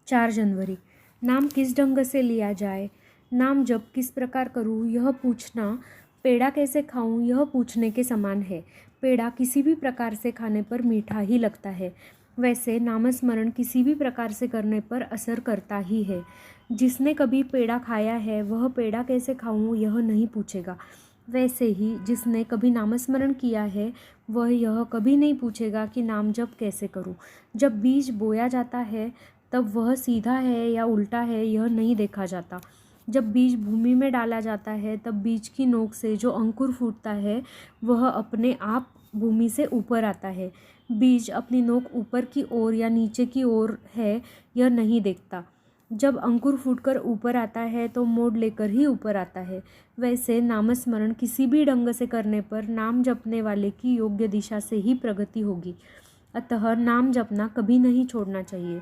4 जनवरी। नाम किस ढंग से लिया जाए, नाम जप किस प्रकार करूँ यह पूछना पेड़ा कैसे खाऊं यह पूछने के समान है। पेड़ा किसी भी प्रकार से खाने पर मीठा ही लगता है, वैसे नामस्मरण किसी भी प्रकार से करने पर असर करता ही है। जिसने कभी पेड़ा खाया है वह पेड़ा कैसे खाऊं यह नहीं पूछेगा, वैसे ही जिसने कभी नामस्मरण किया है वह यह कभी नहीं पूछेगा कि नाम जप कैसे करूं। जब बीज बोया जाता है तब वह सीधा है या उल्टा है यह नहीं देखा जाता। जब बीज भूमि में डाला जाता है तब बीज की नोक से जो अंकुर फूटता है वह अपने आप भूमि से ऊपर आता है। बीज अपनी नोक ऊपर की ओर या नीचे की ओर है यह नहीं देखता। जब अंकुर फूटकर ऊपर आता है तो मोड़ लेकर ही ऊपर आता है। वैसे नामस्मरण किसी भी ढंग से करने पर नाम जपने वाले की योग्य दिशा से ही प्रगति होगी। अतः नाम जपना कभी नहीं छोड़ना चाहिए।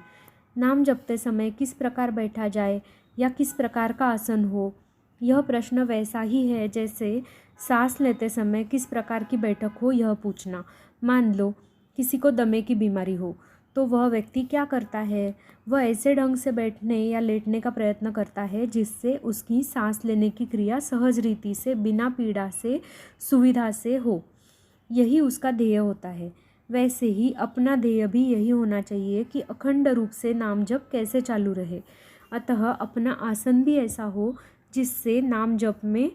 नाम जपते समय किस प्रकार बैठा जाए या किस प्रकार का आसन हो, यह प्रश्न वैसा ही है जैसे सांस लेते समय किस प्रकार की बैठक हो यह पूछना। मान लो किसी को दमे की बीमारी हो तो वह व्यक्ति क्या करता है, वह ऐसे ढंग से बैठने या लेटने का प्रयत्न करता है जिससे उसकी सांस लेने की क्रिया सहज रीति से बिना पीड़ा से सुविधा से हो, यही उसका ध्येय होता है। वैसे ही अपना ध्येय भी यही होना चाहिए कि अखंड रूप से नाम जप कैसे चालू रहे। अतः अपना आसन भी ऐसा हो जिससे नाम जप में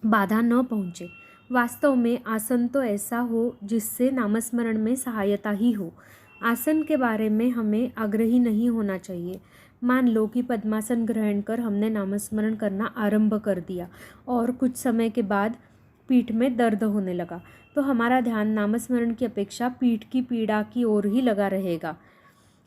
बाधा न पहुँचे। वास्तव में आसन तो ऐसा हो जिससे नामस्मरण में सहायता ही हो। आसन के बारे में हमें आग्रही नहीं होना चाहिए। मान लो कि पद्मासन ग्रहण कर हमने नामस्मरण करना आरंभ कर दिया और कुछ समय के बाद पीठ में दर्द होने लगा, तो हमारा ध्यान नामस्मरण की अपेक्षा पीठ की पीड़ा की ओर ही लगा रहेगा।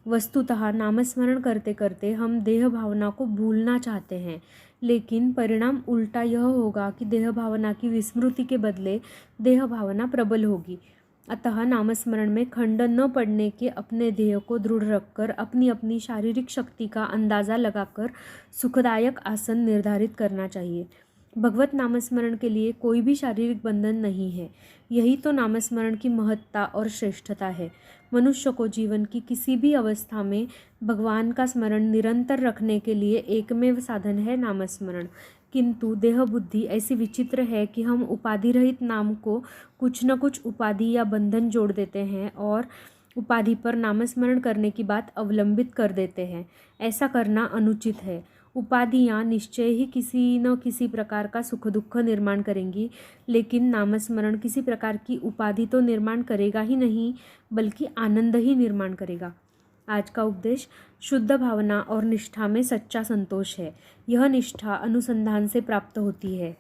वस्तुतः नामस्मरण करते करते हम देह भावना को भूलना चाहते हैं, लेकिन परिणाम उल्टा यह होगा कि देह भावना की विस्मृति के बदले देह भावना प्रबल होगी। अतः नामस्मरण में खंड न पड़ने के अपने ध्येय को दृढ़ रखकर अपनी अपनी शारीरिक शक्ति का अंदाज़ा लगाकर सुखदायक आसन निर्धारित करना चाहिए। भगवत नामस्मरण के लिए कोई भी शारीरिक बंधन नहीं है। यही तो नामस्मरण की महत्ता और श्रेष्ठता है। मनुष्य को जीवन की किसी भी अवस्था में भगवान का स्मरण निरंतर रखने के लिए एकमेव साधन है नामस्मरण। किंतु देह बुद्धि ऐसी विचित्र है कि हम उपाधि रहित नाम को कुछ न कुछ उपाधि या बंधन जोड़ देते हैं और उपाधि पर नामस्मरण करने की बात अवलंबित कर देते हैं। ऐसा करना अनुचित है। उपाधियाँ निश्चय ही किसी न किसी प्रकार का सुख दुख निर्माण करेंगी, लेकिन नामस्मरण किसी प्रकार की उपाधि तो निर्माण करेगा ही नहीं, बल्कि आनंद ही निर्माण करेगा। आज का उपदेश शुद्ध भावना और निष्ठा में सच्चा संतोष है। यह निष्ठा अनुसंधान से प्राप्त होती है।